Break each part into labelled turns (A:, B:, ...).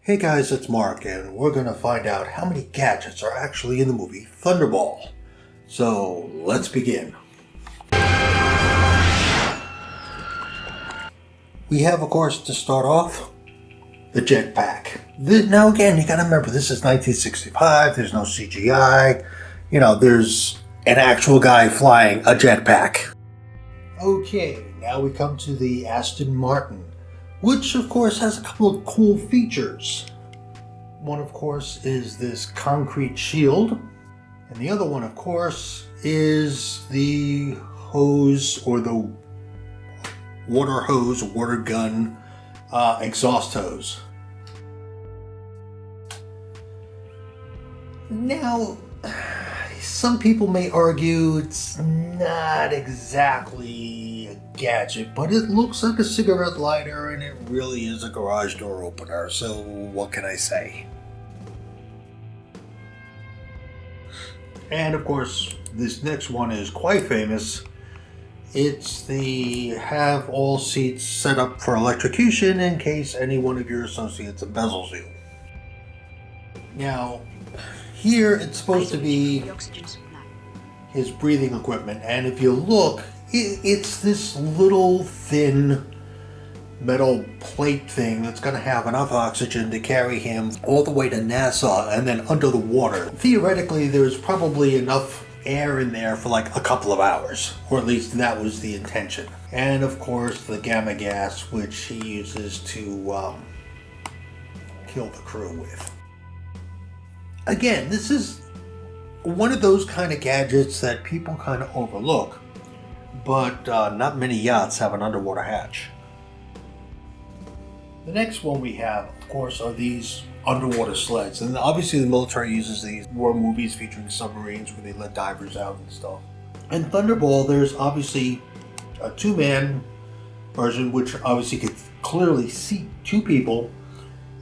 A: Hey guys, it's Mark, and we're going to find out how many gadgets are actually in the movie Thunderball. So, let's begin. We have, of course, to start off, the jetpack. Now again, you gotta remember, this is 1965, there's no CGI, there's an actual guy flying a jetpack. Okay, now we come to the Aston Martin, which of course has a couple of cool features. One, of course, is this concrete shield, and the other one, of course, is the hose, or the water gun exhaust hose. Now, some people may argue it's not exactly a gadget, but it looks like a cigarette lighter and it really is a garage door opener, so what can I say? And of course, this next one is quite famous. It's the have all seats set up for electrocution in case any one of your associates embezzles you. Now, here it's supposed to be his breathing equipment, and if you look, it's this little thin metal plate thing that's going to have enough oxygen to carry him all the way to NASA and then under the water. Theoretically, there's probably enough air in there for like a couple of hours, or at least that was the intention. And of course, the gamma gas, which he uses to kill the crew with. Again, this is one of those kind of gadgets that people kind of overlook, but not many yachts have an underwater hatch. The next one we have, of course, are these underwater sleds, and obviously the military uses these. War movies featuring submarines where they let divers out and stuff. In Thunderball, there's obviously a two-man version, which obviously could clearly seat two people,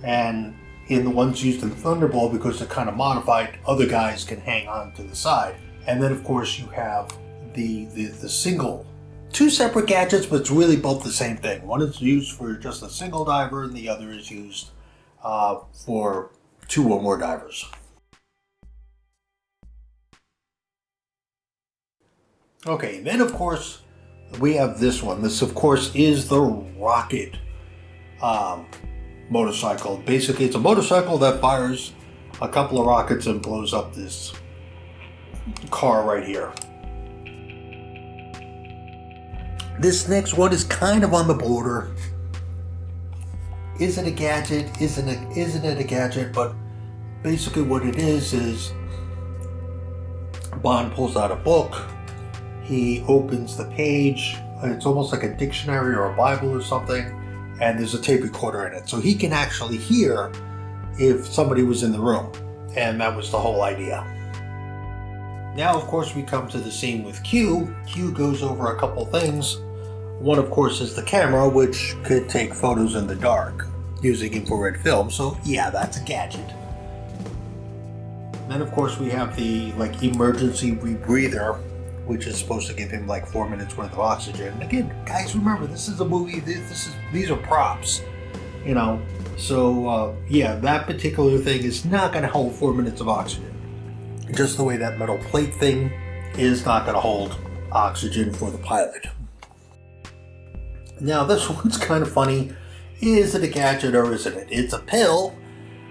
A: and in the ones used in Thunderball, because they're kind of modified, other guys can hang on to the side. And then of course you have the single, two separate gadgets, but it's really both the same thing. One is used for just a single diver, and the other is used for two or more divers. Okay, then of course we have this one. This of course is the rocket motorcycle. Basically, it's a motorcycle that fires a couple of rockets and blows up this car right here. This next one is kind of on the border. Is it a gadget? Isn't it a gadget? But basically what it is Bond pulls out a book. He opens the page. It's almost like a dictionary or a Bible or something, and there's a tape recorder in it. So he can actually hear if somebody was in the room, and that was the whole idea. Now, of course, we come to the scene with Q. Q goes over a couple things. One, of course, is the camera, which could take photos in the dark using infrared film. So, yeah, that's a gadget. Then, of course, we have the emergency rebreather, which is supposed to give him 4 minutes worth of oxygen. And again, guys, remember, this is a movie. These are props, So, yeah, that particular thing is not going to hold 4 minutes of oxygen. Just the way that metal plate thing is not going to hold oxygen for the pilot. Now, this one's kind of funny. Is it a gadget or isn't it? It's a pill,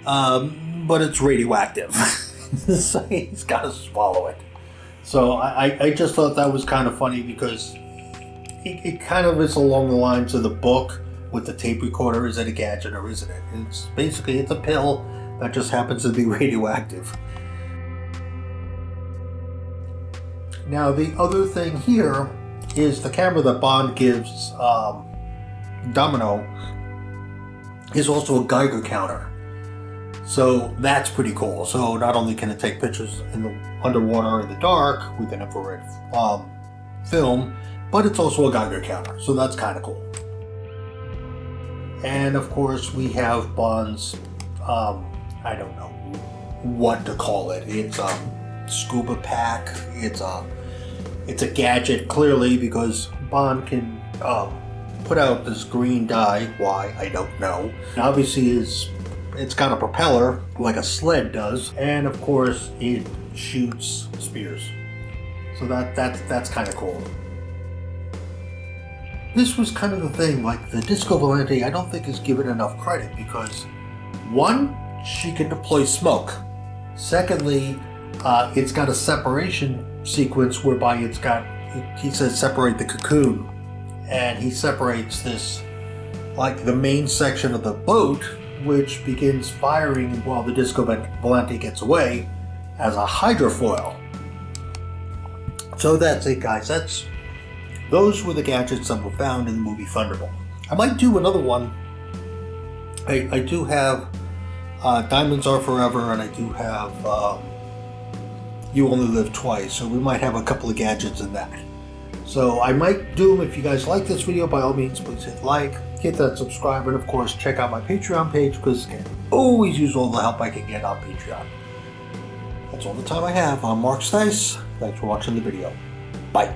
A: but it's radioactive. So he's got to swallow it. So I just thought that was kind of funny, because it kind of is along the lines of the book with the tape recorder. Is it a gadget or isn't it? It's basically, it's a pill that just happens to be radioactive. Now, the other thing here is the camera that Bond gives Domino is also a Geiger counter. So that's pretty cool. So not only can it take pictures in the underwater in the dark with an infrared film, but it's also a Geiger counter. So that's kind of cool. And of course we have Bond's, I don't know what to call it. It's scuba pack. It's a gadget, clearly, because Bond can put out this green dye. Why? I don't know. Obviously his it's got a propeller like a sled does, and of course it shoots spears. So that's kind of cool. This was kind of the thing, like the Disco Volante I don't think is given enough credit because one, she can deploy smoke. Secondly, it's got a separation sequence whereby he says separate the cocoon, and he separates this, like the main section of the boat, which begins firing while the Disco Volante gets away as a hydrofoil. So that's it, guys. Those were the gadgets that were found in the movie Thunderball. I might do another one. I do have Diamonds Are Forever, and I do have You Only Live Twice, so we might have a couple of gadgets in that. So I might do them. If you guys like this video, by all means, please hit like, hit that subscribe, and of course, check out my Patreon page, because I can always use all the help I can get on Patreon. That's all the time I have. I'm Mark Stise. Thanks for watching the video. Bye.